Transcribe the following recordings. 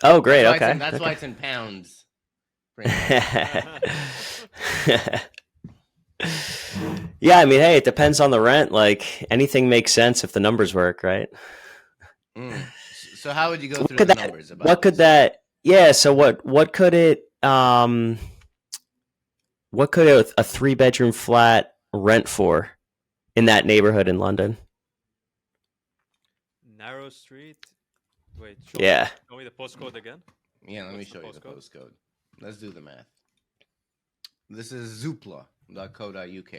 Oh, That's great. why it's in Okay. that's why Okay. it's in pounds, pretty much. Yeah, I mean, hey, it depends on the rent. Like anything makes sense if the numbers work, right? So how would you go What through could the that? numbers about What could this? that? Yeah. So what could it? What could a 3 bedroom flat rent for in that neighborhood in London? Narrow street. Wait, Yeah. show me the postcode again. Yeah, let me What's the show you the postcode? postcode. Let's do the math. This is zoopla.co.uk,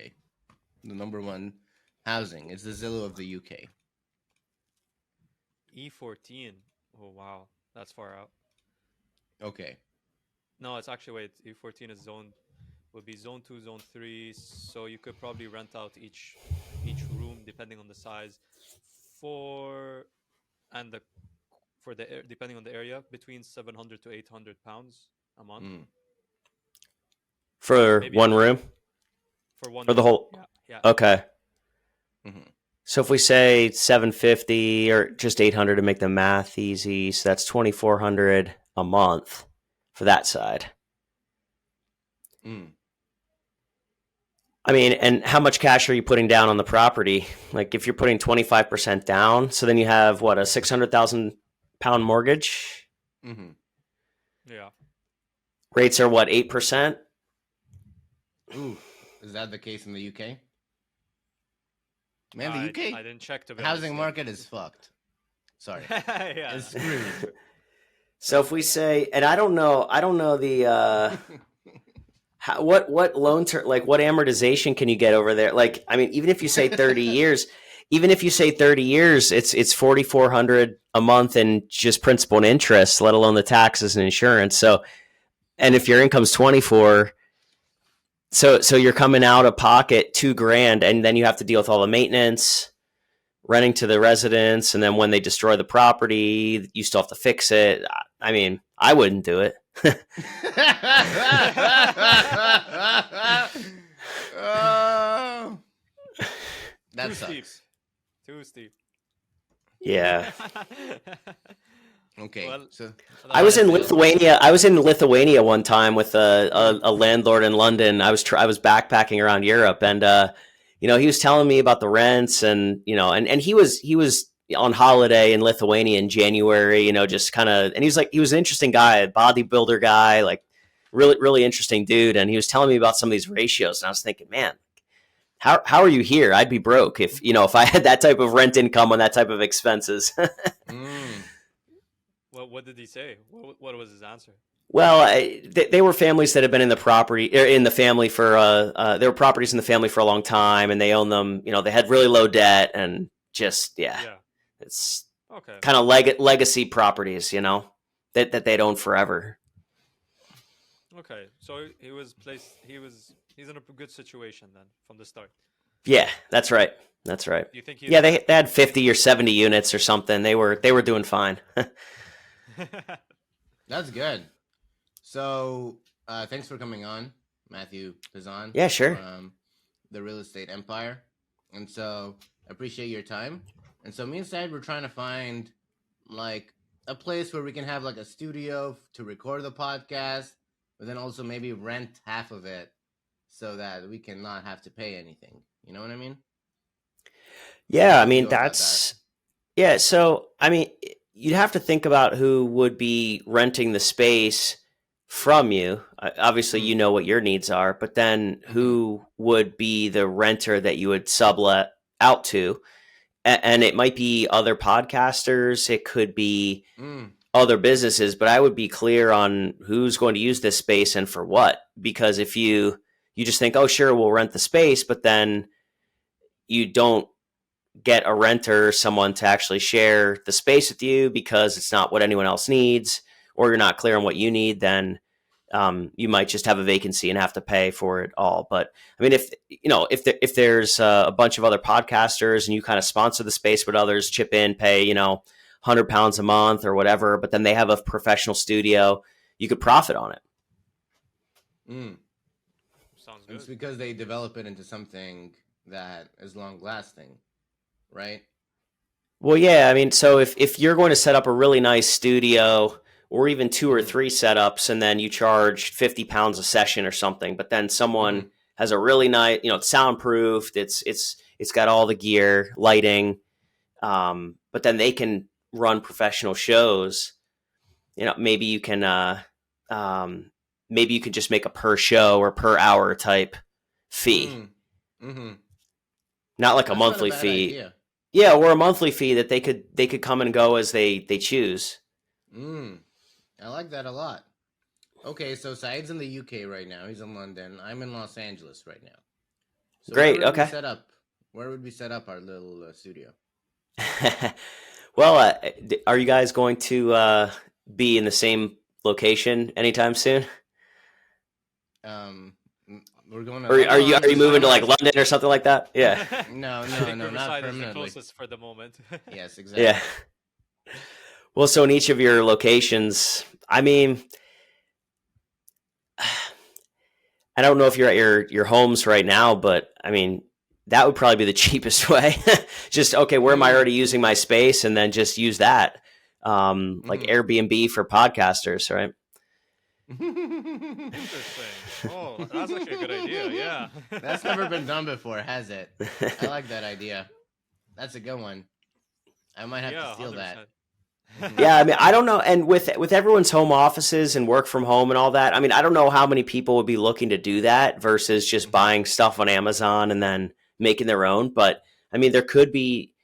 the number one housing. It's the Zillow of the UK. E14. Oh wow, that's far out. Okay. No, it's actually wait. E14 is zone would be zone 2, zone 3. So you could probably rent out each room depending on the size for and the for the depending on the area between 700 to 800 pounds a month. For Maybe a one bit room for one or the room. whole? Yeah, yeah. Okay. Mm-hmm. So if we say 750 or just 800 to make the math easy, so that's 2,400 a month for that side. I mean, and how much cash are you putting down on the property? Like if you're putting 25% down, so then you have what, a 600,000 pound mortgage? Yeah. Rates are what, 8%? Ooh, is that the case in the UK? Man, the I UK didn't check to be housing honest. market is fucked. Sorry, Yeah. it's screwed. So if we say, and I don't know the what loan term, like what amortization can you get over there? Like, I mean, even if you say 30 years, it's 4,400 a month in just principal and interest, let alone the taxes and insurance. So, and if your income's 24, so you're coming out of pocket 2 grand, and then you have to deal with all the maintenance, renting to the residents, and then when they destroy the property, you still have to fix it. I mean, I wouldn't do it. Oh, that Too sucks. steep. Too steep. Yeah. Okay, Well, so I was in Lithuania. I was in Lithuania one time with a landlord in London. I was backpacking around Europe, and he was telling me about the rents, and and he was on holiday in Lithuania in January. Just kind of, and he was an interesting guy, a bodybuilder guy, like really interesting dude. And he was telling me about some of these ratios, and I was thinking, man, how are you here? I'd be broke if I had that type of rent income on that type of expenses. Well, what did he say? What was his answer? Well, they were families that had been in the property in the family for there were properties in the family for a long time, and they own them. They had really low debt, and just it's Okay. kind of legacy properties, that they'd own forever. Okay, so he's in a good situation then from the start. Yeah, that's right. That's right. Do you think Yeah, they had 50 or 70 units or something. They were doing fine. That's good. So, thanks for coming on, Matthew Pezon. Yeah, sure. From the Real Estate Empire. And so, appreciate your time. And so, me and Said, we're trying to find like a place where we can have like a studio to record the podcast, but then also maybe rent half of it so that we can not have to pay anything. You know what I mean? Yeah, How I do you mean go about that's yeah. So I mean, you'd have to think about who would be renting the space from you. Obviously, you know what your needs are, but then who would be the renter that you would sublet out to? And it might be other podcasters. It could be other businesses, but I would be clear on who's going to use this space and for what. Because if you just think, oh, sure, we'll rent the space, but then you don't get a renter or someone to actually share the space with you because it's not what anyone else needs, or you're not clear on what you need, then you might just have a vacancy and have to pay for it all. But I mean, if there's a bunch of other podcasters and you kind of sponsor the space, but others chip in, pay £100 a month or whatever, but then they have a professional studio, you could profit on it. Sounds good. It's because they develop it into something that is long lasting, right? Well, yeah. I mean, so if you're going to set up a really nice studio or even 2 or 3 setups, and then you charge 50 pounds a session or something. But then someone has a really nice, it's soundproofed. It's got all the gear, lighting, but then they can run professional shows. Maybe you can just make a per show or per hour type fee, not like a monthly fee. Idea. Yeah, or a monthly fee that they could come and go as they choose. I like that a lot. Okay, so Saeed's in the UK right now. He's in London. I'm in Los Angeles right now. So Great. Okay. Where would we set up our little studio? Well, are you guys going to be in the same location anytime soon? We're going to. Or are you moving to like London or something like that? Yeah. No, not permanently. The closest for the moment. Yes, exactly. Yeah. Well, so in each of your locations, I mean, I don't know if you're at your homes right now, but I mean, that would probably be the cheapest way. Just, okay, where am I already using my space? And then just use that, like Airbnb for podcasters, right? Interesting. Oh, that's actually a good idea. Yeah. That's never been done before, has it? I like that idea. That's a good one. I might have to steal 100%. that. Yeah, I mean, I don't know. And with everyone's home offices and work from home and all that, I mean, I don't know how many people would be looking to do that versus just buying stuff on Amazon and then making their own. But I mean, there could be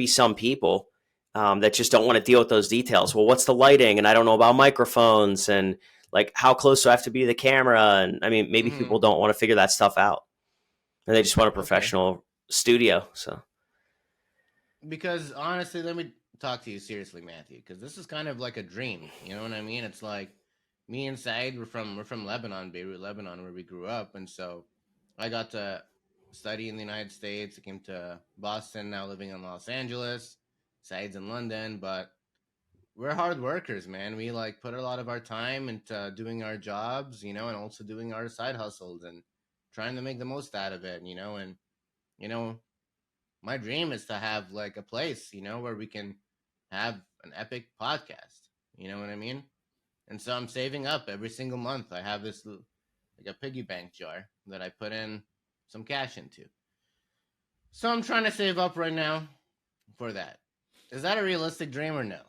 some people that just don't want to deal with those details. Well, what's the lighting? And I don't know about microphones and like how close do I have to be to the camera? And I mean, maybe people don't want to figure that stuff out, and they just want a professional studio. So, because honestly, let me talk to you seriously, Matthew, because this is kind of like a dream. You know what I mean? It's like me and Saeed, we're from Lebanon, Beirut, Lebanon, where we grew up, and so I got to study in the United States. I came to Boston, now living in Los Angeles. Saeed's in London, but we're hard workers, man. We like put a lot of our time into doing our jobs, and also doing our side hustles and trying to make the most out of it, and my dream is to have like a place, where we can have an epic podcast. You know what I mean? And so I'm saving up every single month. I have this like a piggy bank jar that I put in some cash into. So I'm trying to save up right now for that. Is that a realistic dream or no?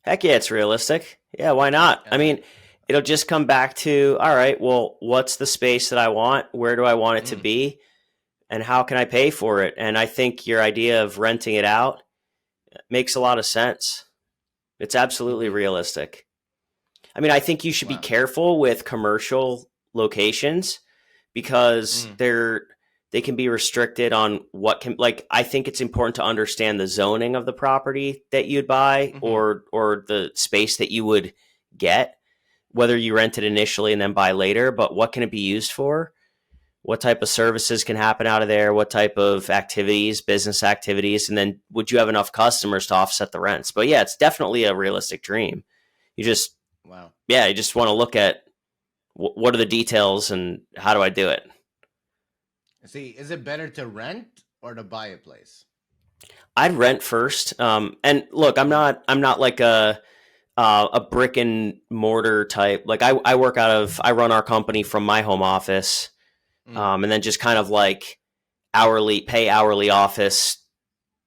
heck yeah, it's realistic. Yeah, why not? I mean, it'll just come back to, all right, well, what's the space that I want? Where do I want it to be? And how can I pay for it? And I think your idea of renting it out makes a lot of sense. It's absolutely realistic. I mean, I think you should be careful with commercial locations because they can be restricted on what can, like, I think it's important to understand the zoning of the property that you'd buy or the space that you would get, whether you rent it initially and then buy later, but what can it be used for? What type of services can happen out of there? What type of activities, business activities? And then would you have enough customers to offset the rents? But yeah, it's definitely a realistic dream. You just, you just want to look at what are the details and how do I do it? See, is it better to rent or to buy a place? I'd rent first. And look, I'm not like a brick and mortar type. Like I run our company from my home office. And then just kind of like pay hourly office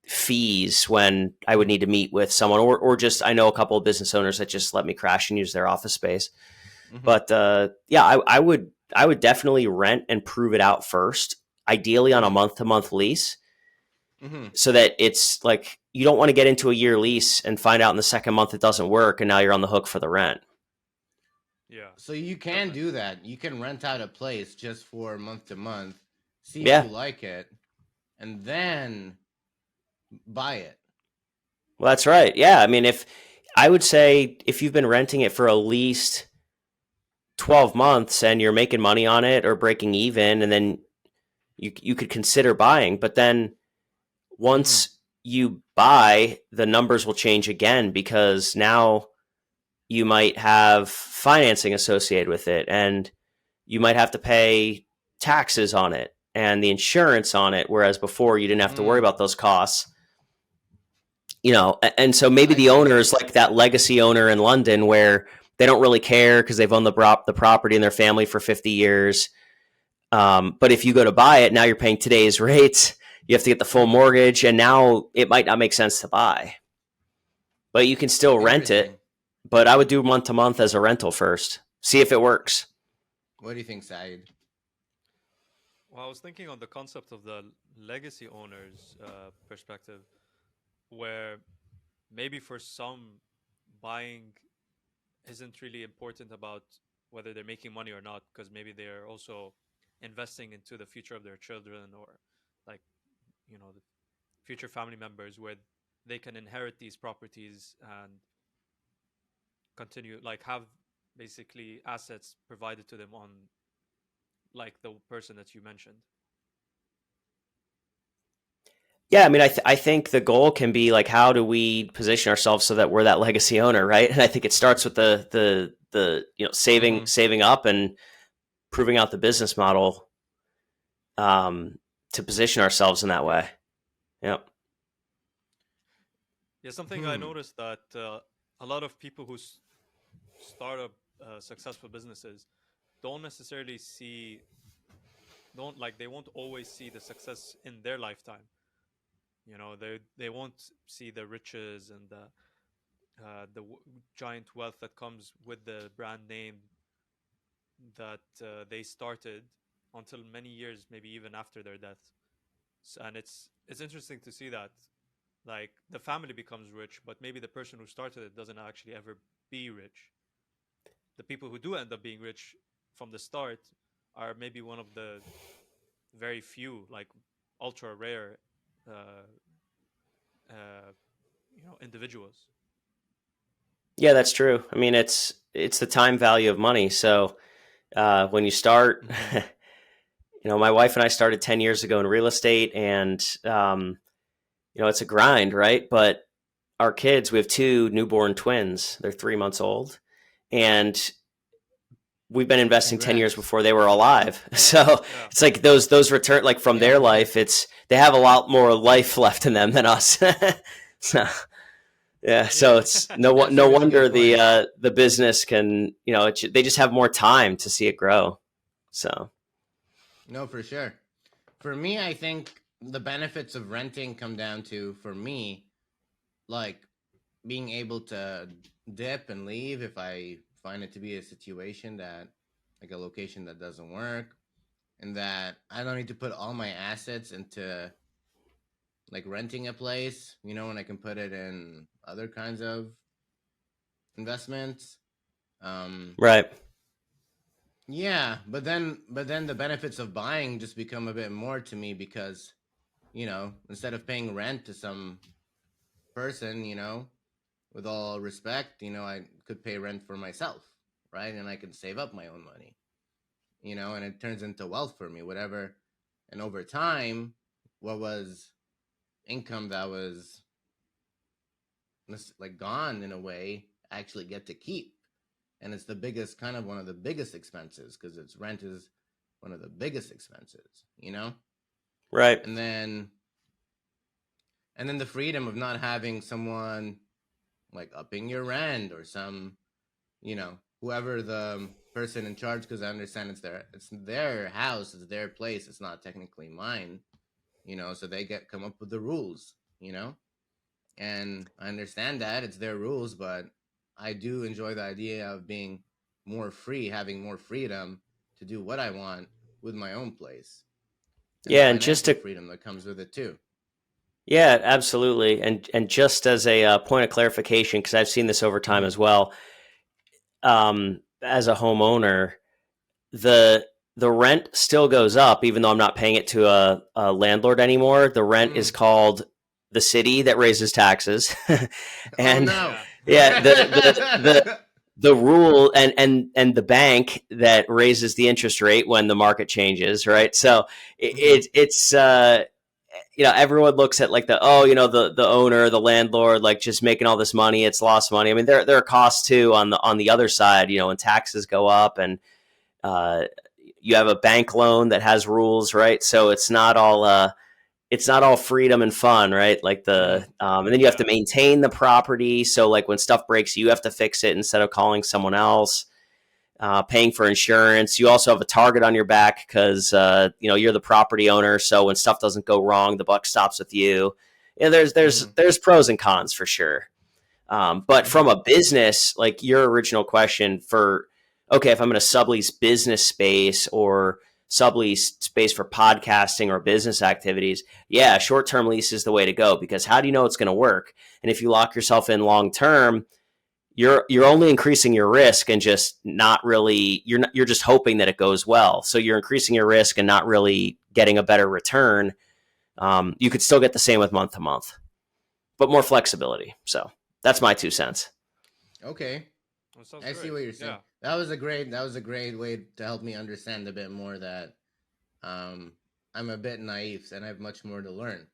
fees when I would need to meet with someone, or just, I know a couple of business owners that just let me crash and use their office space. But I would definitely rent and prove it out first, ideally on a month-to-month lease, so that it's like, you don't want to get into a year lease and find out in the second month it doesn't work, and now you're on the hook for the rent. Yeah. So you can do that. You can rent out a place just for month to month, see if you like it, and then buy it. Well, that's right. Yeah. I mean, I would say if you've been renting it for at least 12 months and you're making money on it or breaking even, and then you could consider buying. But then once you buy, the numbers will change again, because now you might have financing associated with it, and you might have to pay taxes on it and the insurance on it, whereas before you didn't have to worry about those costs. And so maybe I the see. owner is like that legacy owner in London where they don't really care because they've owned the property in their family for 50 years. But if you go to buy it, now you're paying today's rates. You have to get the full Hmm. mortgage, and now it might not make sense to buy. But you can still rent Interesting. it. But I would do month to month as a rental first. See if it works. What do you think, Said? Well, I was thinking on the concept of the legacy owners perspective, where maybe for some, buying isn't really important about whether they're making money or not, because maybe they're also investing into the future of their children, or like, the future family members, where they can inherit these properties and continue, like, have basically assets provided to them on, like, the person that you mentioned. Yeah, I mean, I think the goal can be like, how do we position ourselves so that we're that legacy owner, right? And I think it starts with the Hmm. saving up and proving out the business model to position ourselves in that way. Yep. Yeah, something I Hmm. noticed that a lot of people who start up successful businesses don't necessarily see, don't like, they won't always see the success in their lifetime. They won't see the riches and the giant wealth that comes with the brand name that they started, until many years, maybe even after their death. And it's interesting to see that, like, the family becomes rich, but maybe the person who started it doesn't actually ever be rich. The people who do end up being rich from the start are maybe one of the very few, like, ultra rare, uh, uh, individuals. Yeah, that's true. I mean, it's the time value of money. So when you start, Hmm. my wife and I started 10 years ago in real estate, and it's a grind, right? But our kids, we have two newborn twins. They're 3 months old, and we've been investing 10 years Congrats. before they were alive. So Yeah. it's like those return, like from Yeah, their for sure. life, they have a lot more life left in them than us. So yeah, so Yeah. it's That's a no really wonder good point. the business can, they just have more time to see it grow. So No, for sure. For me, I think the benefits of renting come down to, for me, like being able to dip and leave if I find it to be a situation that, like a location that doesn't work, and that I don't need to put all my assets into like renting a place, when I can put it in other kinds of investments. Um, right. yeah, but then the benefits of buying just become a bit more to me because, instead of paying rent to some person, with all respect, I could pay rent for myself, right? And I can save up my own money, and it turns into wealth for me, whatever. And over time, what was income that was like gone in a way, I actually get to keep. And it's the biggest, kind of one of the biggest expenses, because it's rent is one of the biggest expenses. Right. And then the freedom of not having someone like upping your rent, or some, whoever the person in charge, because I understand it's their house, it's their place, it's not technically mine, so they come up with the rules. And I understand that it's their rules, but I do enjoy the idea of being more free, having more freedom to do what I want with my own place, and the Yeah, and just financial to freedom that comes with it too. yeah, absolutely. And just as a point of clarification, because I've seen this over time Hmm. as well, as a homeowner, the the rent still goes up, even though I'm not paying it to a landlord anymore. The rent is Mm. called the city that raises taxes, Oh and no. Yeah. yeah, the rule and the bank that raises the interest rate when the market changes, right? So Hmm. it's everyone looks at like the owner, the landlord, like just making all this money. It's lost money. I mean, there are costs too on the other side. When taxes go up, and uh, you have a bank loan that has rules, right? So it's not all it's not all freedom and fun, right? Like and then you have to maintain the property. So like when stuff breaks, you have to fix it instead of calling someone else. Paying for insurance. You also have a target on your back because you're the property owner. So when stuff doesn't go wrong, the buck stops with you. There's pros and cons for sure. But from a business, like your original question for, okay, if I'm going to sublease business space or sublease space for podcasting or business activities, yeah, short-term lease is the way to go because how do you know it's going to work? And if you lock yourself in long-term, you're only increasing your risk and just not really you're just hoping that it goes well. So you're increasing your risk and not really getting a better return. You could still get the same with month to month, but more flexibility. So that's my 2 cents. Okay. I see what you're saying. Yeah. That was a great way to help me understand a bit more that I'm a bit naive and I have much more to learn.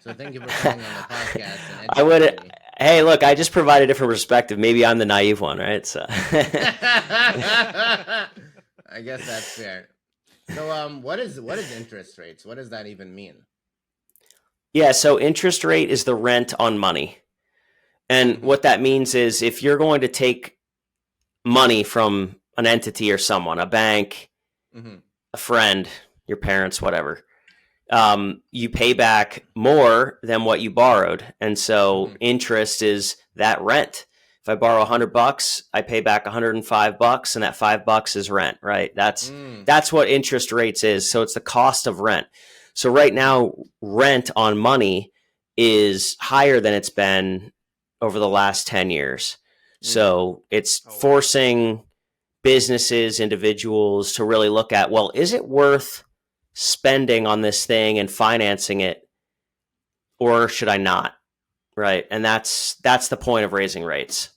So thank you for coming on the podcast. And hey, look, I just provide a different perspective. Maybe I'm the naive one, right? So I guess that's fair. So what is interest rates? What does that even mean? Yeah, so interest rate is the rent on money. And what that means is if you're going to take money from an entity or someone, a bank, a friend, your parents, whatever, you pay back more than what you borrowed. And so interest is that rent. If I borrow $100, I pay back $105, and that $5 is rent, right? That's what interest rates is. So it's the cost of rent. So right now, rent on money is higher than it's been over the last 10 years. So it's forcing businesses, individuals to really look at, well, is it worth spending on this thing and financing it, or should I not? Right. And that's the point of raising rates.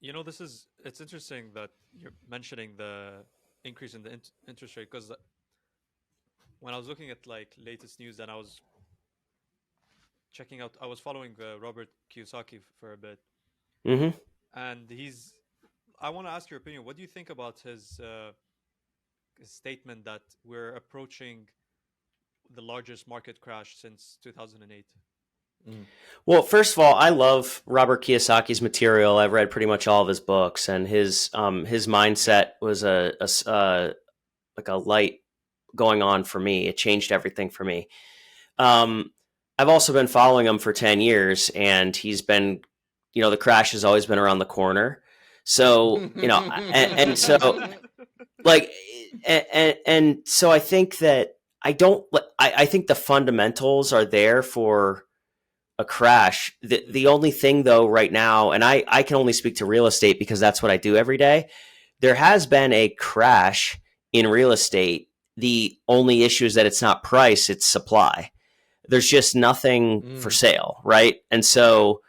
It's interesting that you're mentioning the increase in the interest rate, because when I was looking at like latest news and I was checking out, I was following Robert Kiyosaki for a bit. And I want to ask your opinion. What do you think about his statement that we're approaching the largest market crash since 2008? Well, first of all, I love Robert Kiyosaki's material. I've read pretty much all of his books, and his mindset was like a light going on for me. It changed everything for me. I've also been following him for 10 years, and he's been, the crash has always been around the corner. So, and so like, and so I think that I think the fundamentals are there for a crash. The only thing though right now, and I can only speak to real estate because that's what I do every day. There has been a crash in real estate. The only issue is that it's not price, it's supply. There's just nothing for sale, right? And so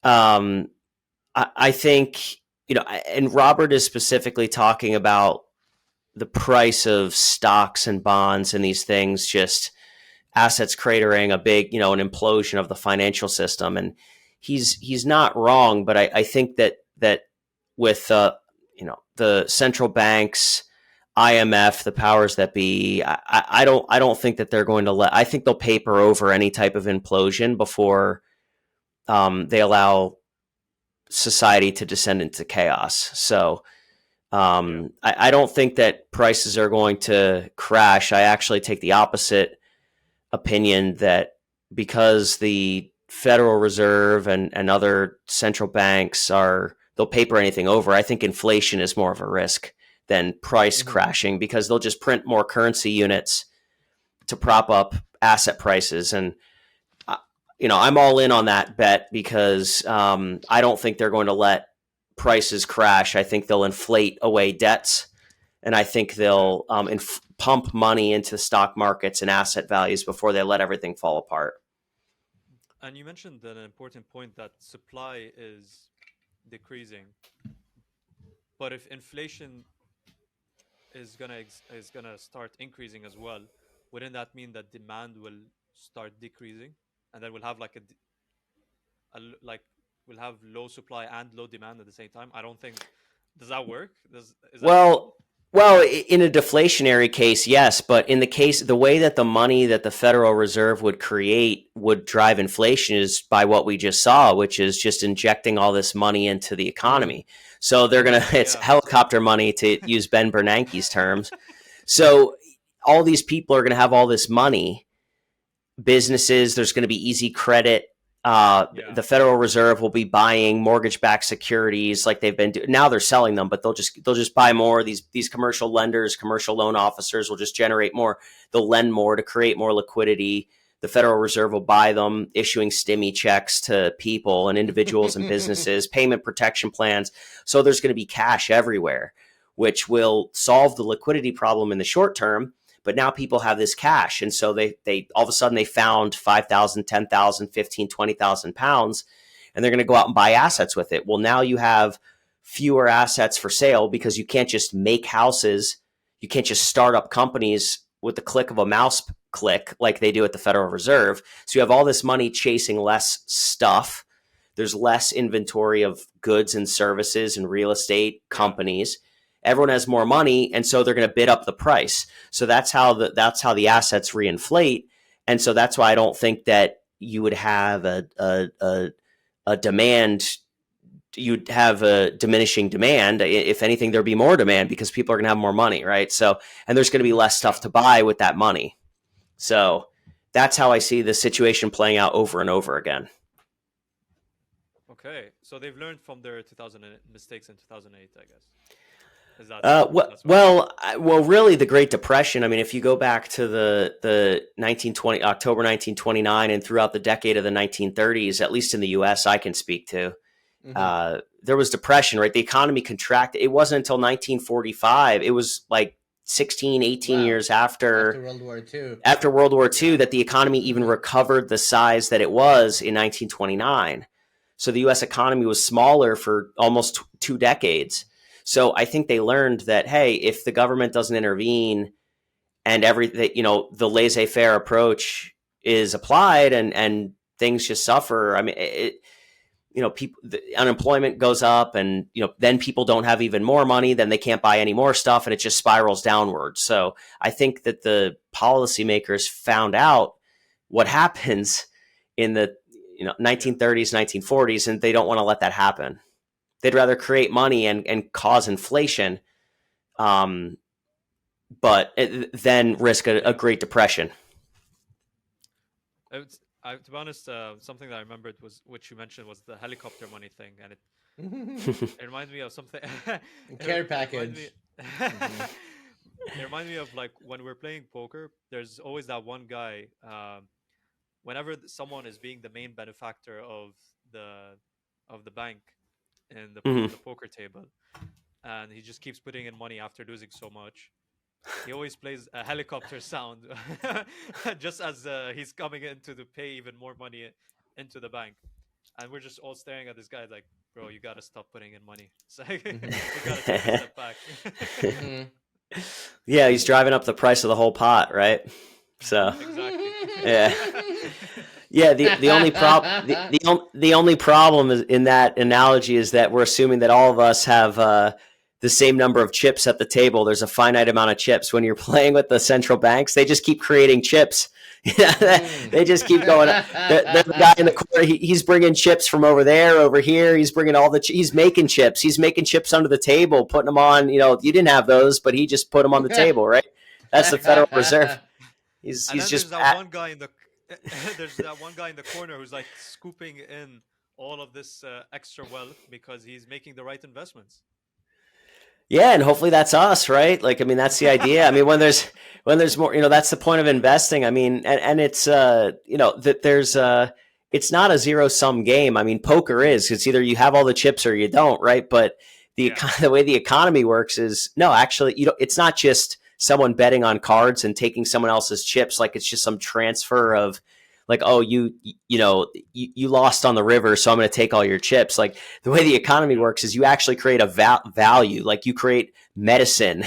I think, and Robert is specifically talking about the price of stocks and bonds and these things, just assets cratering, a big, an implosion of the financial system. And he's not wrong, but I think that with, the central banks, IMF, the powers that be, I don't think that they're going to I think they'll paper over any type of implosion before they allow society to descend into chaos. So I don't think that prices are going to crash. I actually take the opposite opinion, that because the Federal Reserve and other central banks they'll paper anything over. I think inflation is more of a risk than price crashing, because they'll just print more currency units to prop up asset prices. And I'm all in on that bet because I don't think they're going to let prices crash. I think they'll inflate away debts, and I think they'll pump money into the stock markets and asset values before they let everything fall apart. And you mentioned an important point, that supply is decreasing, but if inflation is gonna start increasing as well, wouldn't that mean that demand will start decreasing, and then we'll have we'll have low supply and low demand at the same time? I don't think. Does that work? Well, in a deflationary case, yes, but in the way that the money that the Federal Reserve would create would drive inflation is by what we just saw, which is just injecting all this money into the Mm. economy. So they're going to, it's Yeah. helicopter money, to use Ben Bernanke's terms. So all these people are going to have all this money, businesses, there's going to be easy credit. Yeah. The Federal Reserve will be buying mortgage-backed securities like they've been doing. Now they're selling them, but they'll just buy more. These commercial lenders, commercial loan officers will just generate more. They'll lend more to create more liquidity. The Federal Reserve will buy them, issuing stimmy checks to people and individuals and businesses, payment protection plans. So there's going to be cash everywhere, which will solve the liquidity problem in the short term. But now people have this cash. And so they all of a sudden they found 5,000, 10,000, 15, 20,000 pounds, and they're going to go out and buy assets with it. Well, now you have fewer assets for sale because you can't just make houses. You can't just start up companies with the click of a mouse click like they do at the Federal Reserve. So you have all this money chasing less stuff. There's less inventory of goods and services and real estate companies. Everyone has more money, and so they're going to bid up the price. So that's how the assets reinflate, and so that's why I don't think that you would have a demand. You'd have a diminishing demand. If anything, there'd be more demand because people are going to have more money, right? So, and there's going to be less stuff to buy with that money. So that's how I see the situation playing out over and over again. Okay, so they've learned from their 2000 mistakes in 2008, I guess. Is that well, really, the Great Depression. I mean, if you go back to the 1920 October 1929 and throughout the decade of the 1930s, at least in the U.S., I can speak to, there was depression, right? The economy contracted. It wasn't until 1945. It was like 16, 18 years after World War II. After World War II, that the economy even recovered the size that it was in 1929. So the U.S. economy was smaller for almost 2 decades. So I think they learned that, hey, if the government doesn't intervene and the laissez-faire approach is applied and things just suffer, I mean, the unemployment goes up, and then people don't have even more money, then they can't buy any more stuff, and it just spirals downwards. So I think that the policymakers found out what happens in the 1930s, 1940s, and they don't want to let that happen. They'd rather create money and cause inflation, but then risk a Great Depression. To be honest, something that I remembered was, which you mentioned, was the helicopter money thing, and it reminds me of something. Care package. It reminds me of, like, when we're playing poker, there's always that one guy. Whenever someone is being the main benefactor of the bank in the poker table, and he just keeps putting in money after losing so much, he always plays a helicopter sound just as he's coming in to pay even more money into the bank, and we're just all staring at this guy like, bro, you gotta stop putting in money. It's like, you gotta take a step back. Yeah, he's driving up the price of the whole pot, right? So exactly. Yeah. The only problem the only problem is, in that analogy, is that we're assuming that all of us have the same number of chips at the table. There's a finite amount of chips. When you're playing with the central banks, they just keep creating chips. They just keep going. The guy in the corner, he's bringing chips from over there, over here. He's bringing he's making chips. He's making chips under the table, putting them on. You didn't have those, but he just put them on the table, right? That's the Federal Reserve. He's just there's that one guy in the there's that one guy in the corner who's like scooping in all of this extra wealth because he's making the right investments. Yeah, and hopefully that's us, right? Like, I mean, that's the idea. I mean, when there's more, that's the point of investing. I mean, and it's that there's it's not a zero sum game. I mean, poker is. It's either you have all the chips or you don't, right? But the way the economy works is, no, actually, it's not just someone betting on cards and taking someone else's chips. Like, it's just some transfer of, like, oh, you lost on the river, so I'm going to take all your chips. Like, the way the economy works is you actually create a value. Like, you create medicine,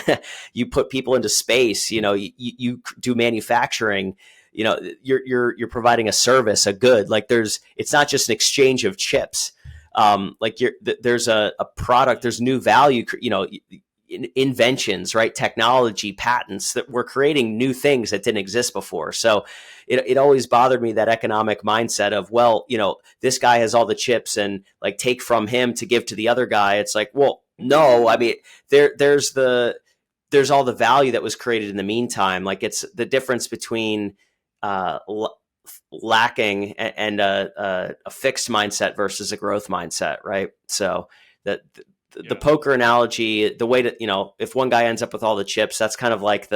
you put people into space. You do manufacturing. You're providing a service, a good. Like, it's not just an exchange of chips. Like, there's a product, there's new value. inventions, right? Technology, patents, that we're creating new things that didn't exist before. So it always bothered me, that economic mindset of, well, this guy has all the chips and like take from him to give to the other guy. It's like, well, no, I mean, there's all the value that was created in the meantime. Like, it's the difference between lacking and a fixed mindset versus a growth mindset, right? So that the poker analogy, the way that, if one guy ends up with all the chips, that's kind of like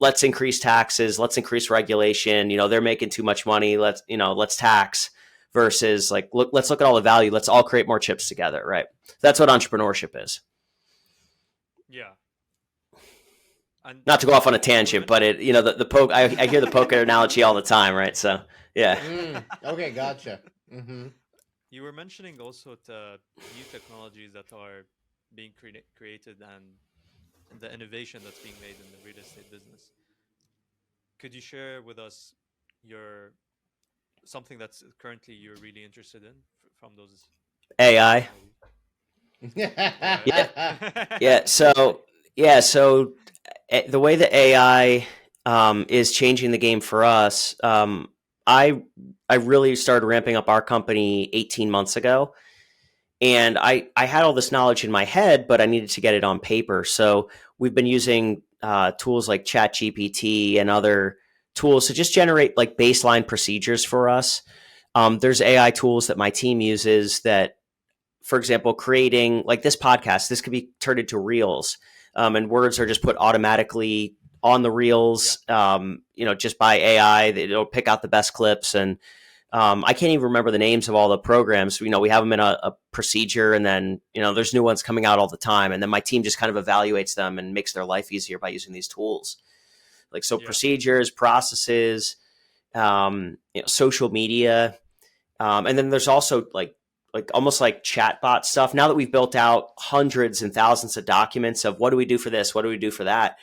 let's increase taxes, let's increase regulation, they're making too much money, let's tax, versus like, let's look at all the value, let's all create more chips together, right? That's what entrepreneurship is. Yeah. And not to go off on a tangent, but the poke, I hear the poker analogy all the time, right? So yeah. Okay, gotcha. You were mentioning also new technologies that are being created and the innovation that's being made in the real estate business. Could you share with us something that's currently you're really interested in from those? AI. Yeah. So the way that AI is changing the game for us, I really started ramping up our company 18 months ago. And I had all this knowledge in my head, but I needed to get it on paper. So we've been using tools like ChatGPT and other tools to just generate like baseline procedures for us. There's AI tools that my team uses that, for example, creating like this podcast, this could be turned into reels, and words are just put automatically on the reels, just by AI. It'll pick out the best clips. And I can't even remember the names of all the programs. We have them in a procedure, and then, there's new ones coming out all the time. And then my team just kind of evaluates them and makes their life easier by using these tools. Procedures, processes, social media. And then there's also like almost like chatbot stuff. Now that we've built out hundreds and thousands of documents of what do we do for this? What do we do for that?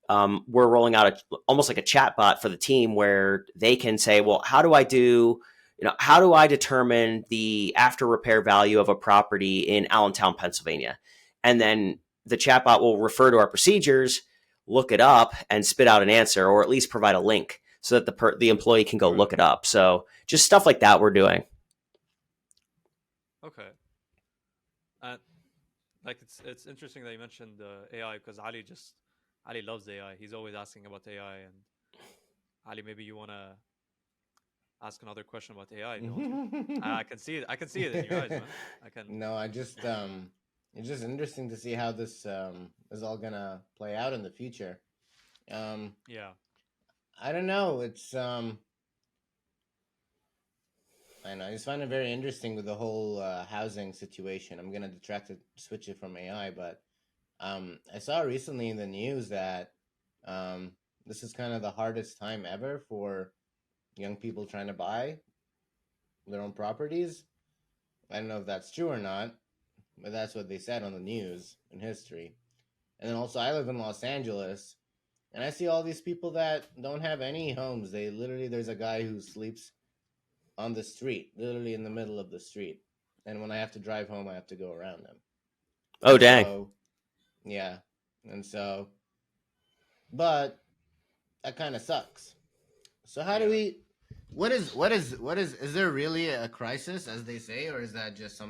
We're rolling out almost like a chatbot for the team where they can say, well, how do I determine the after repair value of a property in Allentown, Pennsylvania? And then the chatbot will refer to our procedures, look it up, and spit out an answer, or at least provide a link so that the employee can go look it up. So just stuff like that we're doing. Okay. It's interesting that you mentioned AI, because Ali loves AI. He's always asking about AI. And Ali, maybe you want to ask another question about AI. I can see it. I can see it in your eyes, man. No, it's just interesting to see how this is all gonna play out in the future. Yeah. I don't know. It's I know. I just find it very interesting with the whole housing situation. I'm gonna switch it from AI, but I saw recently in the news that this is kind of the hardest time ever for young people trying to buy their own properties. I don't know if that's true or not, but that's what they said on the news in history. And then also, I live in Los Angeles, and I see all these people that don't have any homes. There's a guy who sleeps on the street, literally in the middle of the street. And when I have to drive home, I have to go around him. Oh, dang. So, yeah. And so, but that kind of sucks. So how do we, is there really a crisis, as they say, or is that just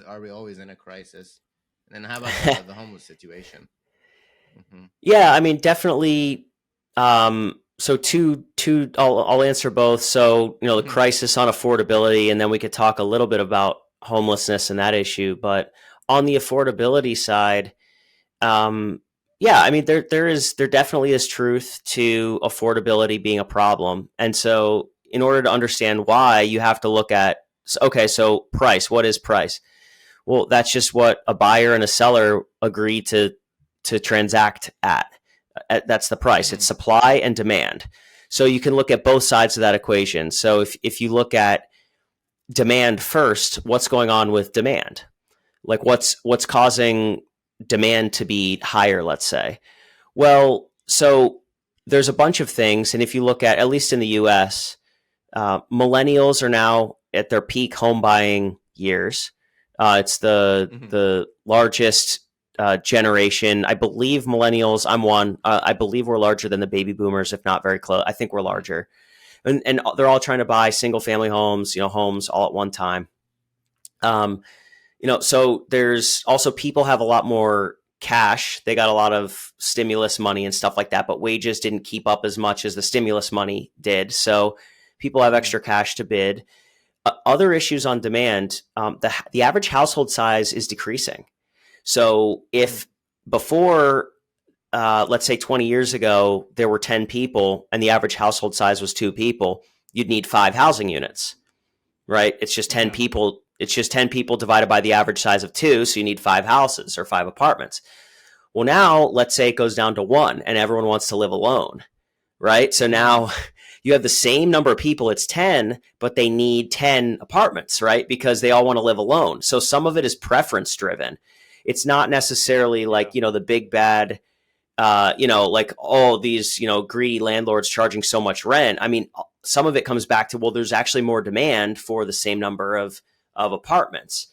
are we always in a crisis? And then how about the homeless situation? Mm-hmm. Yeah, I mean, definitely. So I'll answer both. So, the crisis on affordability, and then we could talk a little bit about homelessness and that issue. But on the affordability side, yeah, I mean, there definitely is truth to affordability being a problem. And so in order to understand why, you have to look at, okay, so price, what is price? Well, that's just what a buyer and a seller agree to transact at. That's the price. Mm-hmm. It's supply and demand. So you can look at both sides of that equation. So if you look at demand first, what's going on with demand? Like what's causing demand to be higher, let's say? Well, so there's a bunch of things. And if you look at least in the US, millennials are now at their peak home buying years. It's the largest generation. I believe millennials, I'm one. I believe we're larger than the baby boomers, if not very close. I think we're larger. And they're all trying to buy single family homes, homes all at one time. So there's also people have a lot more cash. They got a lot of stimulus money and stuff like that, but wages didn't keep up as much as the stimulus money did. So people have extra cash to bid. Other issues on demand, the average household size is decreasing. So if before, let's say 20 years ago, there were 10 people and the average household size was 2 people, you'd need 5 housing units, right? It's just 10 people. It's just 10 people divided by the average size of 2. So you need 5 houses or 5 apartments. Well, now let's say it goes down to 1 and everyone wants to live alone, right? So now you have the same number of people. It's 10, but they need 10 apartments, right? Because they all want to live alone. So some of it is preference driven. It's not necessarily like, the big bad, like, oh, these, greedy landlords charging so much rent. I mean, some of it comes back to, well, there's actually more demand for the same number of apartments.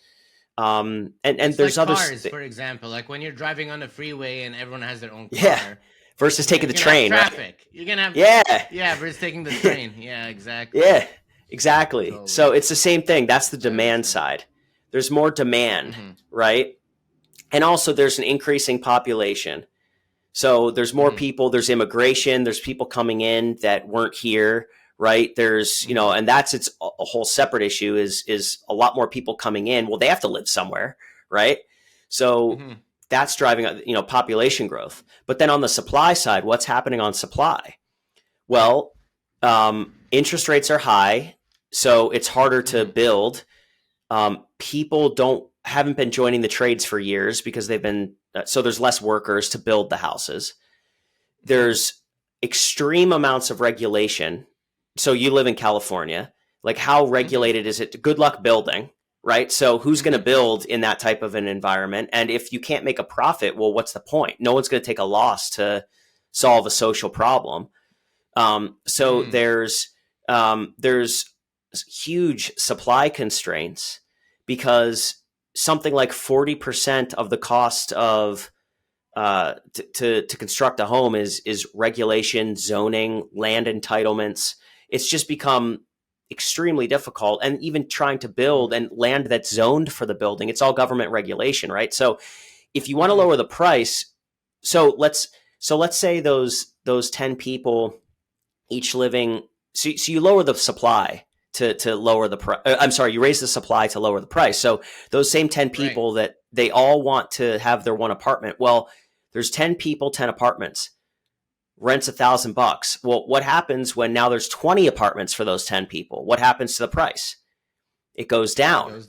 And there's like other cars, for example, like when you're driving on the freeway and everyone has their own car. Yeah. Versus taking the train. Traffic. Right? You're gonna have Yeah. Versus taking the train. Yeah, exactly. Yeah, exactly. Totally. So it's the same thing. That's the demand side. There's more demand, right? And also there's an increasing population. So there's more people, there's immigration, there's people coming in that weren't here, right? There's, and that's a whole separate issue is a lot more people coming in. Well, they have to live somewhere, right? So that's driving, population growth. But then on the supply side, what's happening on supply? Well, interest rates are high, so it's harder to build. People haven't been joining the trades for years because they've been, so there's less workers to build the houses. There's extreme amounts of regulation. So you live in California, like how regulated is it? Good luck building, right? So who's going to build in that type of an environment? And if you can't make a profit, well, what's the point? No one's going to take a loss to solve a social problem. So there's huge supply constraints because something like 40% of the cost of to construct a home is regulation, zoning, land entitlements. It's just become extremely difficult. And even trying to build and land that's zoned for the building, it's all government regulation, right? So if you want to lower the price, so let's say those 10 people each living, so you lower the supply to lower the price. I'm sorry, you raise the supply to lower the price. So those same 10 people that they all want to have their one apartment. Well, there's 10 people, 10 apartments. Rent's $1,000. Well, what happens when now there's 20 apartments for those 10 people? What happens to the price? It goes down.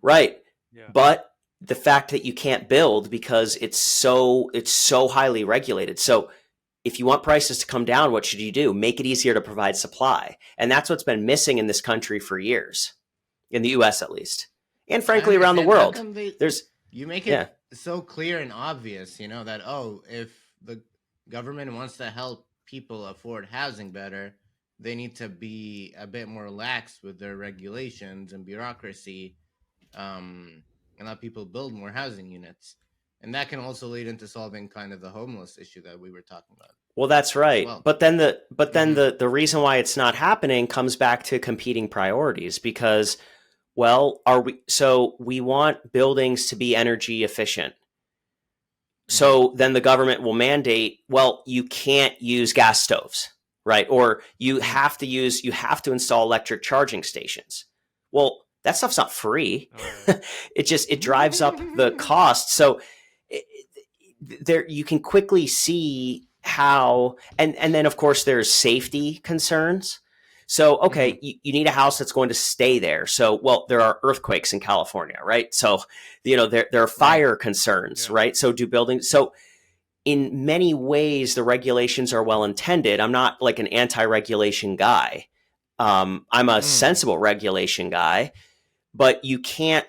Right. Yeah. But the fact that you can't build because it's so highly regulated. So if you want prices to come down, what should you do? Make it easier to provide supply. And that's what's been missing in this country for years, in the US at least. And frankly, around the world. You make it so clear and obvious, that, if the government wants to help people afford housing better, they need to be a bit more lax with their regulations and bureaucracy, and let people build more housing units. And that can also lead into solving kind of the homeless issue that we were talking about. Well, that's right. Well, but then the reason why it's not happening comes back to competing priorities because, well, we want buildings to be energy efficient. So then the government will mandate, well, you can't use gas stoves, right? Or you have to install electric charging stations. Well, that stuff's not free. It drives up the cost. So there you can quickly see how, and then of course there's safety concerns. So, okay, you need a house that's going to stay there. So, well, there are earthquakes in California, right? So, there are fire concerns, right? So so in many ways, the regulations are well intended. I'm not like an anti-regulation guy. I'm a sensible regulation guy, but you can't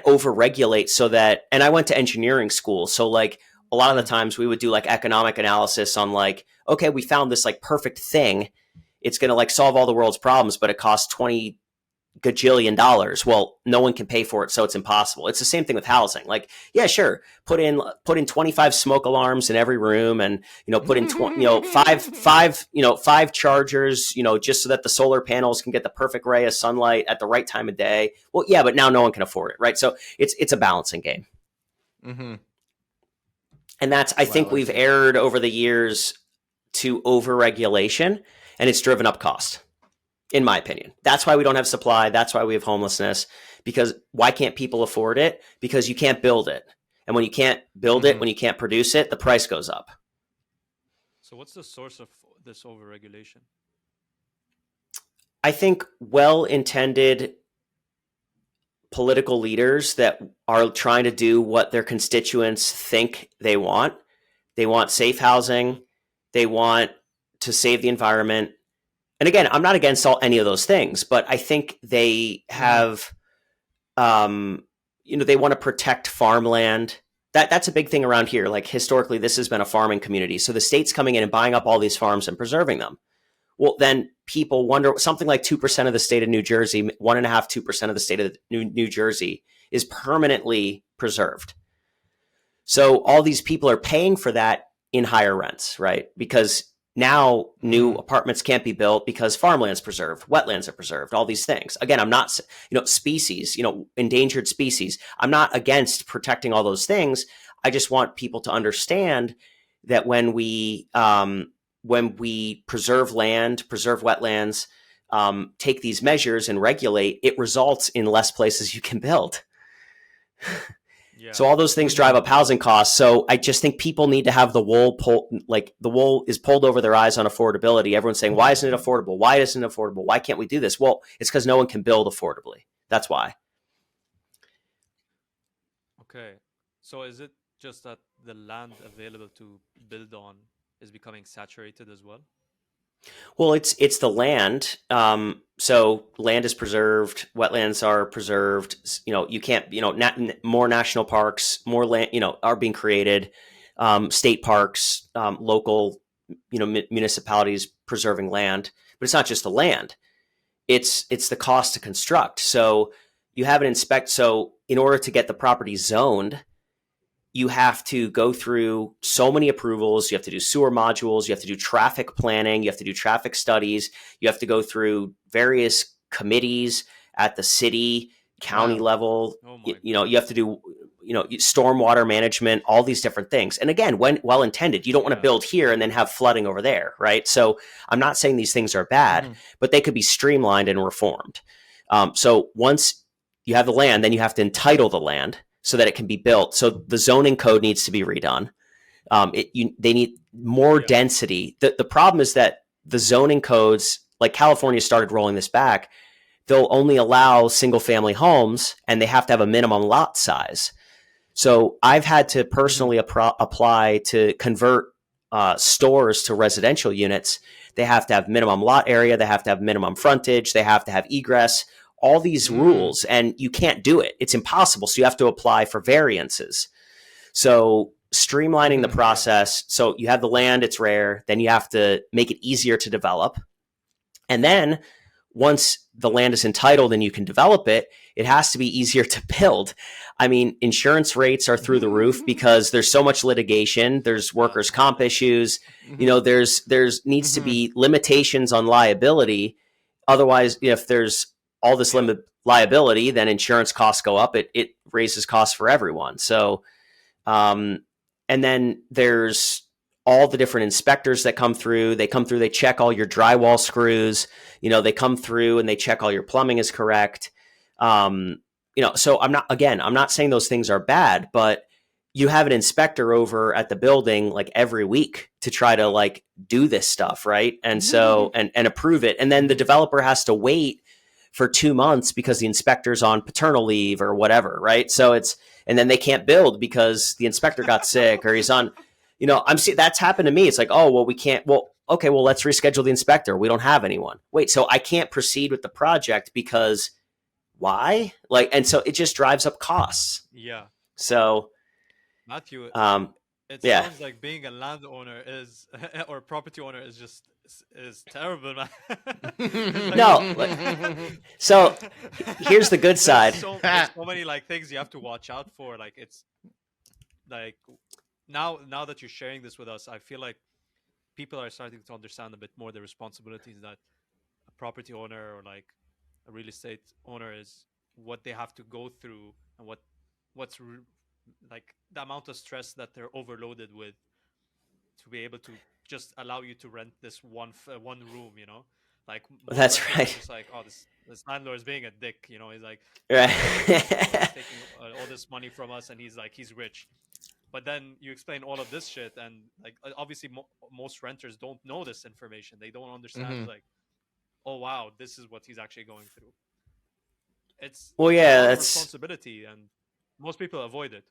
over-regulate so that, and I went to engineering school. So like a lot of the times we would do like economic analysis on like, okay, we found this like perfect thing. It's going to like solve all the world's problems, but it costs $20 gajillion dollars. Well, no one can pay for it, so it's impossible. It's the same thing with housing. Like, yeah, sure, put in 25 smoke alarms in every room, and put in five chargers, just so that the solar panels can get the perfect ray of sunlight at the right time of day. Well, yeah, but now no one can afford it, right? So it's a balancing game. Mm-hmm. And I think we've erred over the years to overregulation, and it's driven up cost, in my opinion. That's why we don't have supply. That's why we have homelessness. Because why can't people afford it? Because you can't build it. And when you can't build it, when you can't produce it, the price goes up. So what's the source of this overregulation? I think well-intended political leaders that are trying to do what their constituents think they want. They want safe housing. They want to save the environment. And again, I'm not against any of those things, but I think they have, they want to protect farmland. That's a big thing around here. Like historically, this has been a farming community. So the state's coming in and buying up all these farms and preserving them. Well, then people wonder, something like 2% of the state of New Jersey, 1.5%, 2% of the state of New Jersey is permanently preserved. So all these people are paying for that in higher rents, right? Because now new apartments can't be built because farmland's preserved, wetlands are preserved, all these things. Again, I'm not, species, endangered species. I'm not against protecting all those things. I just want people to understand that when we preserve land, preserve wetlands, take these measures and regulate, it results in less places you can build. Yeah. So all those things drive up housing costs. So I just think people need to have the wool is pulled over their eyes on affordability. Everyone's saying, why isn't it affordable? Why isn't it affordable? Why can't we do this? Well, it's because no one can build affordably. That's why. Okay. So is it just that the land available to build on is becoming saturated as well? Well, it's the land. So land is preserved, wetlands are preserved. You can't. More national parks, more land. Are being created. State parks, local, municipalities preserving land. But it's not just the land. It's the cost to construct. So you have an inspect. So in order to get the property zoned, you have to go through so many approvals. You have to do sewer modules. You have to do traffic planning. You have to do traffic studies. You have to go through various committees at the city, county level. You have to do, stormwater management, all these different things. And again, when well intended, you don't want to build here and then have flooding over there, right? So I'm not saying these things are bad, but they could be streamlined and reformed. So once you have the land, then you have to entitle the land so that it can be built. So the zoning code needs to be redone. They need more density. The problem is that the zoning codes, like California started rolling this back, they'll only allow single family homes and they have to have a minimum lot size. So I've had to personally apply to convert stores to residential units. They have to have minimum lot area. They have to have minimum frontage. They have to have egress. All these rules, and you can't do it. It's impossible. So you have to apply for variances. So streamlining the process. So you have the land, it's rare. Then you have to make it easier to develop. And then once the land is entitled and you can develop it, it has to be easier to build. I mean, insurance rates are through the roof because there's so much litigation. There's workers' comp issues. There's needs to be limitations on liability. Otherwise, if there's all this liability, then insurance costs go up. It raises costs for everyone. So, and then there's all the different inspectors that come through. They come through, they check all your drywall screws. They come through and they check all your plumbing is correct. So I'm not saying those things are bad, but you have an inspector over at the building like every week to try to like do this stuff, right? And so and approve it. And then the developer has to wait for 2 months because the inspector's on paternal leave or whatever, right? So and then they can't build because the inspector got sick or he's on, that's happened to me. It's like, oh, well, we can't, okay, well, let's reschedule the inspector. We don't have anyone. Wait, so I can't proceed with the project because why? And so it just drives up costs. Yeah. So, Matthew, it Yeah. sounds like being a landowner is or property owner is just is terrible, man. It's like No. So here's the good side. there's so many like things you have to watch out for. Like it's like now that you're sharing this with us, I feel like people are starting to understand a bit more the responsibilities that a property owner or like a real estate owner is, what they have to go through, and like the amount of stress that they're overloaded with to be able to just allow you to rent this one room, like most That's renters are right. just like, oh, this landlord is being a dick, he's like, he's Right. taking all this money from us, and he's rich. But then you explain all of this shit, and like obviously most renters don't know this information. They don't understand Mhm. like, oh wow, this is what he's actually going through. It's Well, a yeah, lot of that's responsibility, and most people avoid it.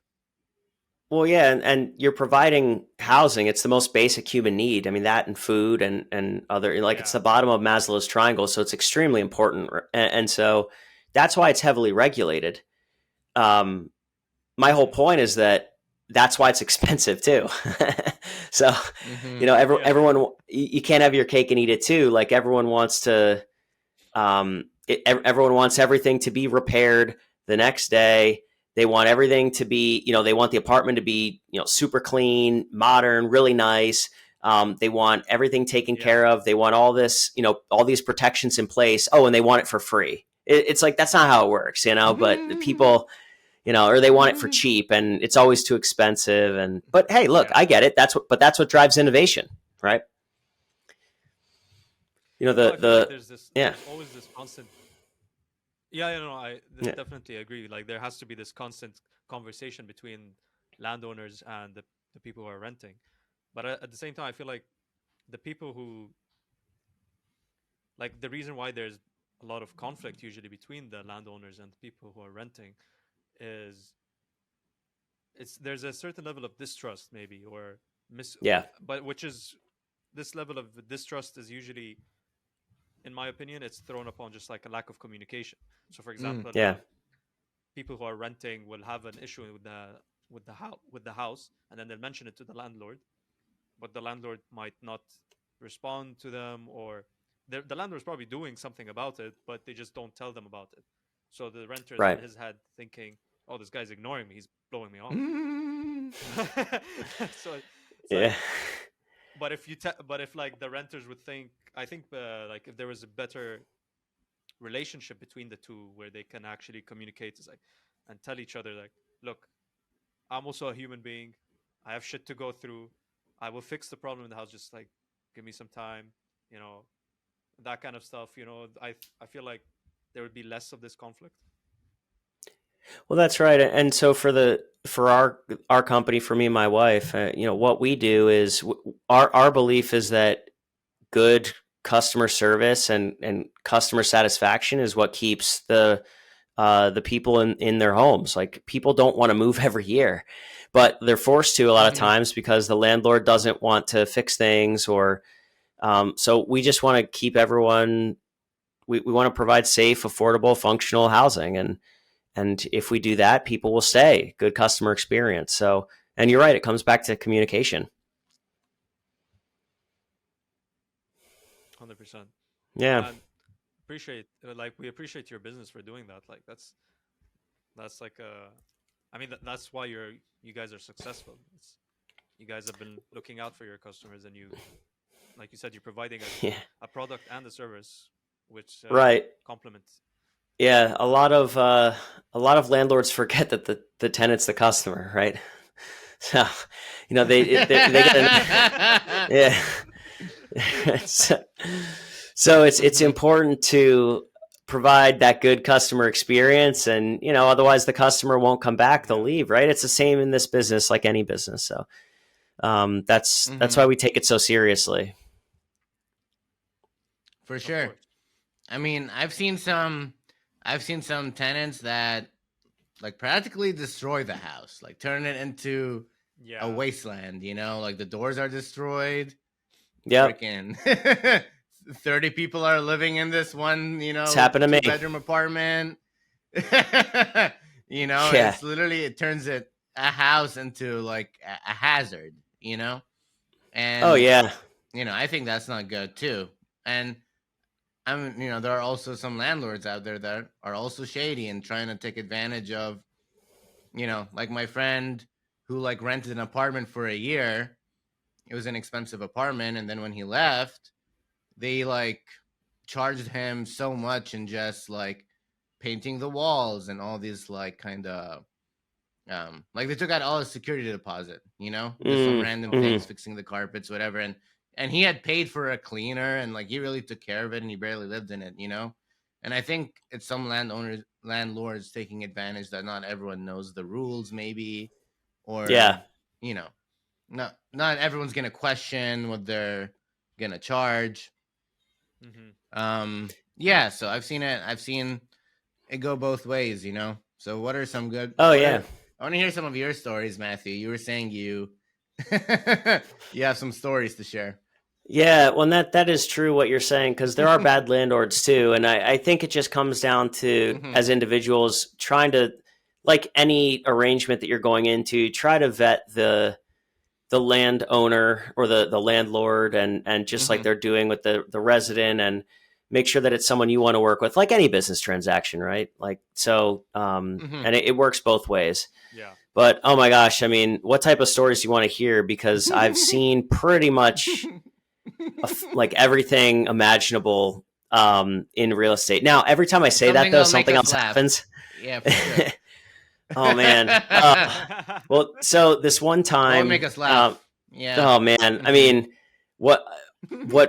well, yeah, and you're providing housing. It's the most basic human need. I mean, that and food and other, like, it's Yeah. the bottom of Maslow's triangle, so it's extremely important, and so that's why it's heavily regulated. Um, my whole Mhm. point is that that's why it's expensive too. So, Mhm. Yeah. everyone, you can't have your cake and eat it too. Like, everyone wants to, everyone wants everything to be repaired the next day. They want everything to be, they want the apartment to be, super clean, modern, really nice. They want everything taken Yeah. care of. They want all this, all these protections in place. Oh, and they want it for free. It's like, that's not how it works, but people, or they want it for cheap, and it's always too expensive. But hey, look, Yeah. I get it. That's what drives innovation, right? No, I feel like Yeah, there's always this constant. Yeah, no, yeah, definitely agree. Like there has to be this constant conversation between landowners and the people who are renting. But at the same time, I feel like the people who, like, the reason why there's a lot of conflict usually between the landowners and the people who are renting is there's a certain level of distrust maybe, or mis yeah, but which is, this level of distrust is usually, in my opinion, it's thrown upon just like a lack of communication. So for Mm. example, yeah, people who are renting will have an issue with the house, and then they'll mention it to the landlord, but the landlord might not respond to them, or the landlord's probably doing something about it, but they just don't tell them about it. So the renter is in right. his head thinking, oh, this guy's ignoring me, he's blowing me off. Mm. So it's Yeah. like, but if like the renters would think, I think like if there was a better relationship between the two, where they can actually communicate, is like, and tell each other like, look, I'm also a human being, I have shit to go through, I will fix the problem in the house, just like give me some time, you know that kind of stuff. I feel like there would be less of this conflict. Well, that's right. And so for our company, for me and my wife, what we do is our belief is that good customer service and customer satisfaction is what keeps the people in their homes. Like, people don't want to move every year, but they're forced to a lot of Mhm. times because the landlord doesn't want to fix things, or so we just want to keep everyone. We want to provide safe, affordable, functional housing, and if we do that, people will stay. Good customer experience. So, and you're right, it comes back to communication. 100%. Yeah. And appreciate like we appreciate your business for doing that. Like that's like I mean that's why you guys are successful. You guys have been looking out for your customers, and you, like you said, you're providing Yeah. a product and a service which Right. complement. Yeah. A lot of landlords forget that the tenant's the customer, right? So, they get yeah. so, so it's Mhm. important to provide that good customer experience, and otherwise the customer won't come back, they'll Yeah, leave, right? It's the same in this business, like any business. So that's why Mhm. we take it so seriously. For of sure. course. I mean, I've seen some tenants that like practically destroy the house, like turn it into a Yeah. wasteland. Like the doors are destroyed. Yep. Freaking 30 people are living in this one, It's happened to me. two-bedroom apartment. Yeah. It's literally, it turns it a house into like a hazard, you know? Oh And yeah. I think that's not good too. And there are also some landlords out there that are also shady and trying to take advantage of, like my friend who like rented an apartment for a year. It was an expensive apartment, and then when he left, they like charged him so much and just like painting the walls and all these like kind of like they took out all his security deposit, just some random things, fixing the carpets, whatever. And he had paid for a cleaner, and like he really took care of it, and he barely lived in it. And I think it's some landlords taking advantage that not everyone knows the rules, maybe, or Yeah. not everyone's gonna question what they're gonna charge. Yeah, so I've seen it go both ways. So what are some good Oh yeah. I want to hear some of your stories, Matthew. You were saying you have some stories to share. Yeah, well, that is true what you're saying, because there are bad landlords too, and I think it just comes down to as individuals trying to, like any arrangement that you're going into, try to vet the landowner or the landlord, and just like they're doing with the resident, and make sure that it's someone you want to work with, like any business transaction, right? Like so, and it works both ways. Yeah. But oh my gosh, I mean, what type of stories do you want to hear? Because I've seen pretty much like everything imaginable in real estate. Now, every time I say that, though, something else happens. Yeah, for sure. Oh man. Well, so this one time, make us laugh. Yeah. Oh man. I mean, what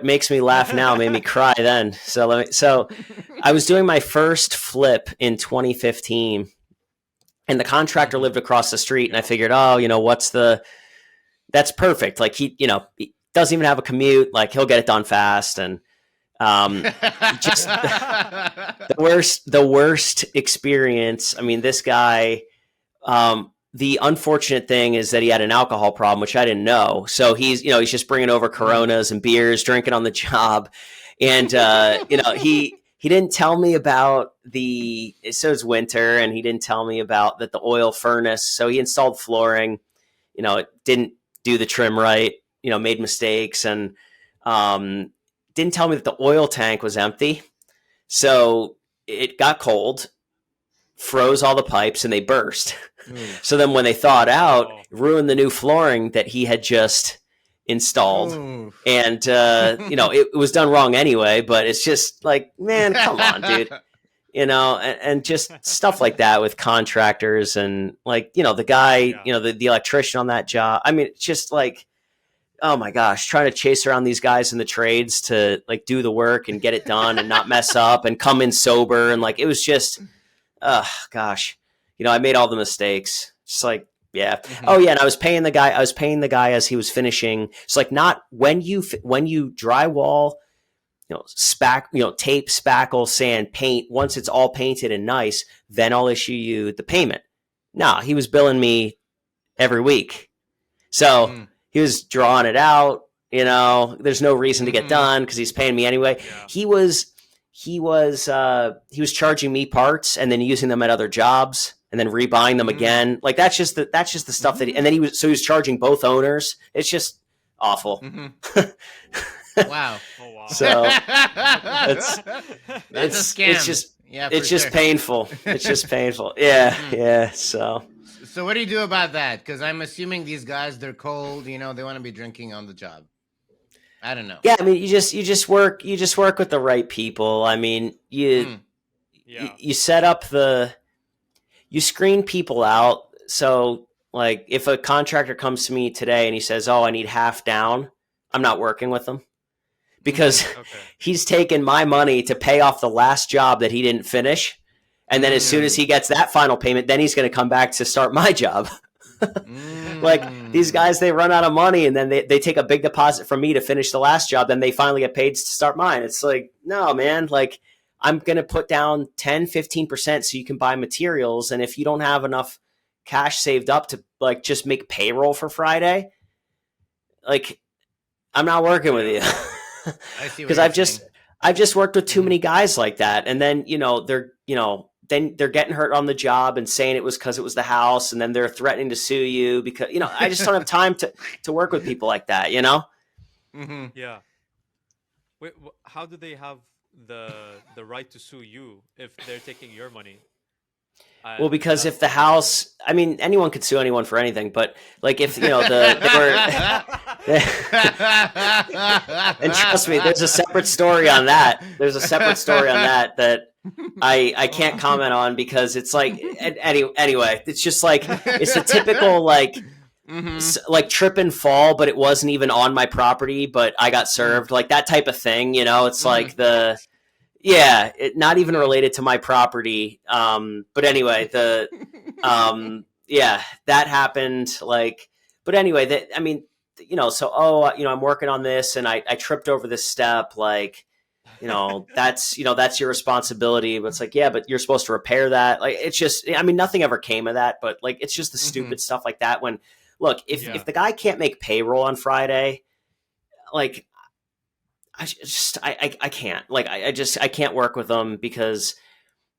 makes me laugh now made me cry then. So I was doing my first flip in 2015, and the contractor lived across the street, and I figured, that's perfect. Like he doesn't even have a commute. Like he'll get it done fast. And just the worst experience. I mean, this guy, the unfortunate thing is that he had an alcohol problem, which I didn't know. So he's just bringing over Coronas and beers, drinking on the job. And, he didn't tell me about so it's winter, and he didn't tell me about the oil furnace. So he installed flooring, it didn't do the trim right, made mistakes, and, didn't tell me that the oil tank was empty. So it got cold, froze all the pipes, and they burst. So then when they thawed out, it ruined the new flooring that he had just installed. And, it was done wrong anyway, but it's just like, man, come on, dude. And just stuff like that with contractors, and like, the guy, the electrician on that job. I mean, it's just like, oh my gosh, trying to chase around these guys in the trades to like do the work and get it done and not mess up and come in sober. And like, it was just, gosh, I made all the mistakes. Just like, yeah. Oh yeah. And I was paying the guy as he was finishing. It's like, not when you drywall, tape, spackle, sand, paint, once it's all painted and nice, then I'll issue you the payment. No, he was billing me every week. So he was drawing it out, there's no reason to get done because he's paying me anyway. Yeah. He was charging me parts and then using them at other jobs and then rebuying them again. Like that's just the stuff that and then he was charging both owners. It's just awful. Wow. Oh wow. So that's a scam. It's just painful. It's just painful. Yeah. Yeah. So what do you do about that? Because I'm assuming these guys, they're cold. They want to be drinking on the job. I don't know. Yeah, I mean, you just work with the right people. I mean, you set up you screen people out. So like, if a contractor comes to me today and he says, "Oh, I need half down," I'm not working with him, because he's taken my money to pay off the last job that he didn't finish. And then as soon as he gets that final payment, then he's going to come back to start my job. Like these guys, they run out of money, and then they take a big deposit from me to finish the last job. Then they finally get paid to start mine. It's like, no, man, like I'm going to put down 10, 15% so you can buy materials. And if you don't have enough cash saved up to like just make payroll for Friday, like I'm not working with you. Because I've just worked with too many guys like that. And then, they're, then they're getting hurt on the job and saying it was because it was the house, and then they're threatening to sue you because, I just don't have time to work with people like that, Mm-hmm. Yeah. Wait, how do they have the right to sue you if they're taking your money? Well, because That's if the house, I mean, anyone could sue anyone for anything, but like if, they were, and trust me, there's a separate story on that. There's a separate story on that I can't comment on because it's like, anyway, it's just like, it's the typical like, like trip and fall, but it wasn't even on my property, but I got served, like that type of thing. It's like not even related to my property. But anyway, that happened. Like, but anyway, so, I'm working on this and I tripped over this step. Like, that's your responsibility. But it's like, yeah, but you're supposed to repair that. Like, it's just, I mean, nothing ever came of that, but like, it's just the stupid stuff like that. When, look, if the guy can't make payroll on Friday, like, I can't, like, I can't work with him because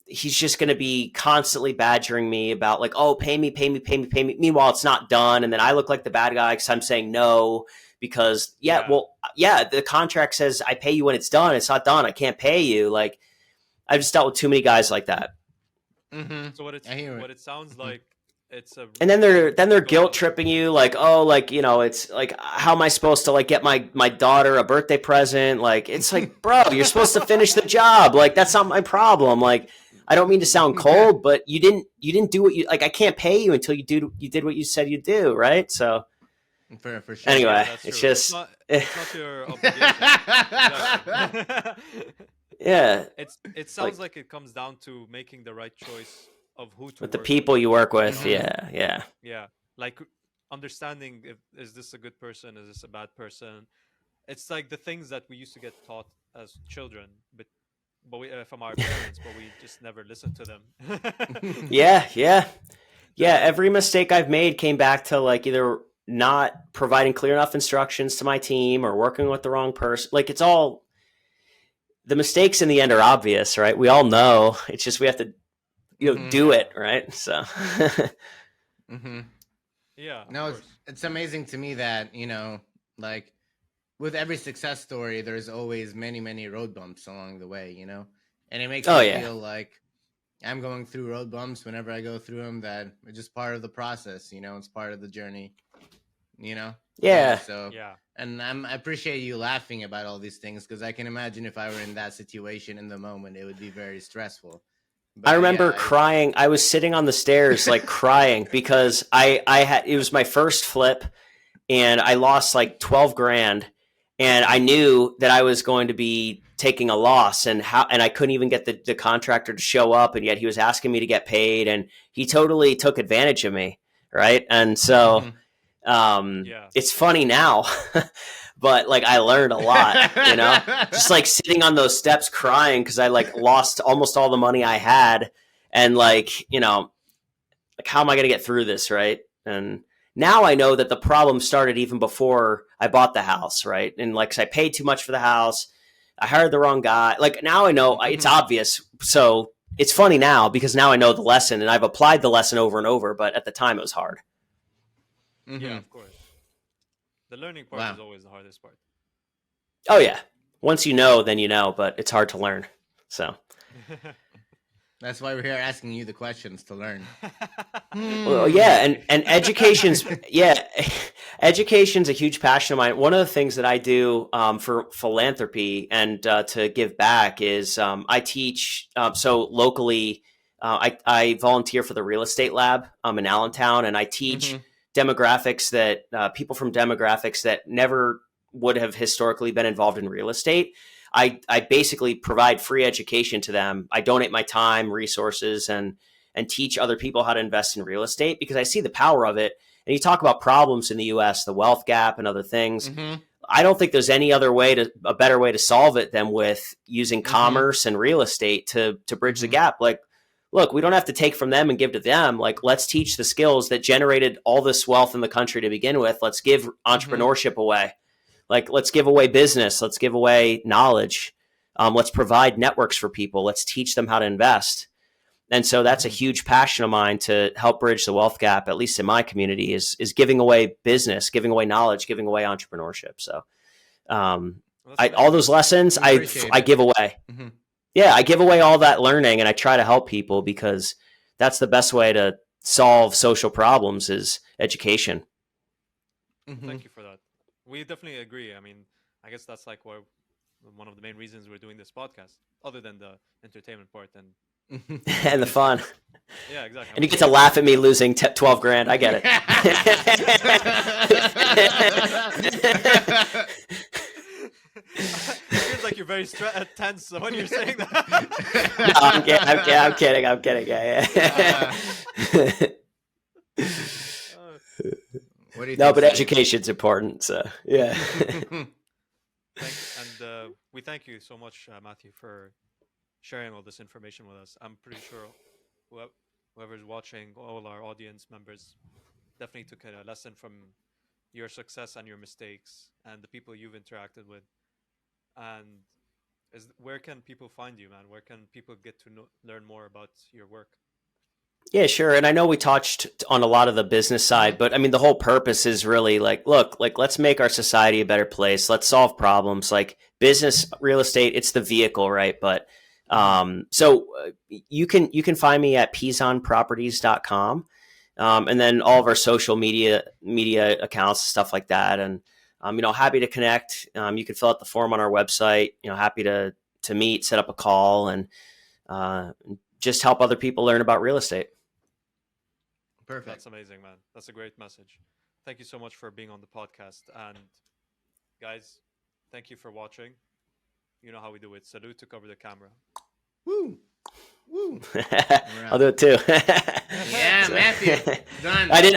he's just going to be constantly badgering me about like, oh, pay me. Meanwhile, it's not done. And then I look like the bad guy because I'm saying no, because the contract says I pay you when it's done. It's not done. I can't pay you. Like, I've just dealt with too many guys like that. Mm-hmm. So what it sounds like, it's a, and then they're guilt tripping you, like, oh, like, it's like, how am I supposed to like get my daughter a birthday present? Like, it's like, bro, you're supposed to finish the job. Like, that's not my problem. Like, I don't mean to sound cold, but you didn't do what you like. I can't pay you until you did what you said you do, right? So for sure. Anyway, yeah, it's true. just it's not your obligation. Exactly. yeah. It sounds like it comes down to making the right choice of who to With the work people you work with, Mhm. Yeah, like understanding is this a good person, is this a bad person. It's like the things that we used to get taught as children, but we, from our parents, but we just never listened to them. yeah. Every mistake I've made came back to like either not providing clear enough instructions to my team or working with the wrong person. Like, it's all, the mistakes in the end are obvious, right? We all know. It's just we have to do it, right? So Mm-hmm. Yeah, of No, course. it's amazing to me that, like with every success story, there's always many, many road bumps along the way, and it makes me feel like I'm going through road bumps whenever I go through them, that it's just part of the process, it's part of the journey, So, Yeah. and I appreciate you laughing about all these things, because I can imagine if I were in that situation in the moment, it would be very stressful. But I remember crying. I was sitting on the stairs, like crying because it was my first flip and I lost like 12 grand and I knew that I was going to be taking a loss and I couldn't even get the contractor to show up. And yet he was asking me to get paid and he totally took advantage of me. Right. And so, it's funny now, but like I learned a lot, just like sitting on those steps crying because I like lost almost all the money I had, and like like how am I going to get through this, right? And now I know that the problem started even before I bought the house, right? And like 'cause I paid too much for the house, I hired the wrong guy. Like now I know it's obvious, so it's funny now because now I know the lesson and I've applied the lesson over and over. But at the time, it was hard. Yeah, of course. The learning part is always the hardest part. Oh yeah. Once you know, then you know, but it's hard to learn. So that's why we're here asking you the questions to learn. Well, yeah, and education's education's a huge passion of mine. One of the things that I do for philanthropy and to give back is I teach. So locally, I volunteer for the real estate lab in Allentown, and I teach demographics that people from demographics that never would have historically been involved in real estate. I basically provide free education to them. I donate my time, resources, and teach other people how to invest in real estate because I see the power of it. And you talk about problems in the U.S., the wealth gap and other things. I don't think there's any other a better way to solve it than with using commerce and real estate to bridge the gap. Like, look, we don't have to take from them and give to them. Like, let's teach the skills that generated all this wealth in the country to begin with. Let's give entrepreneurship away. Like, let's give away business. Let's give away knowledge. Let's provide networks for people. Let's teach them how to invest. And so that's a huge passion of mine to help bridge the wealth gap, at least in my community, is giving away business, giving away knowledge, giving away entrepreneurship. So all those lessons I give away. Mm-hmm. Yeah, I give away all that learning, and I try to help people because that's the best way to solve social problems is education. Mm-hmm. Thank you for that. We definitely agree. I mean, I guess that's like one of the main reasons we're doing this podcast, other than the entertainment part and and the fun. Yeah, exactly. And you get to laugh at me losing 12 grand. I get it. It feels like you're very tense when you're saying that. No, I'm kidding. Yeah. What do you no, but education's important. So yeah. And we thank you so much, Matthew, for sharing all this information with us. I'm pretty sure whoever's watching, all our audience members, definitely took a lesson from your success and your mistakes and the people you've interacted with. And where can people find you, man? Where can people get to learn more about your work? Yeah, sure. And I know we touched on a lot of the business side, but I mean, the whole purpose is really look, let's make our society a better place. Let's solve problems. Like business, real estate, it's the vehicle, right? But so you can find me at pezonproperties.com. And then all of our social media accounts, stuff like that. And, happy to connect. You can fill out the form on our website, happy to meet, set up a call, and just help other people learn about real estate. Perfect. That's amazing, man. That's a great message. Thank you so much for being on the podcast. And guys, thank you for watching. You know how we do it. Salute to cover the camera. Woo. I'll do it too. Yeah, Matthew. Done. I didn't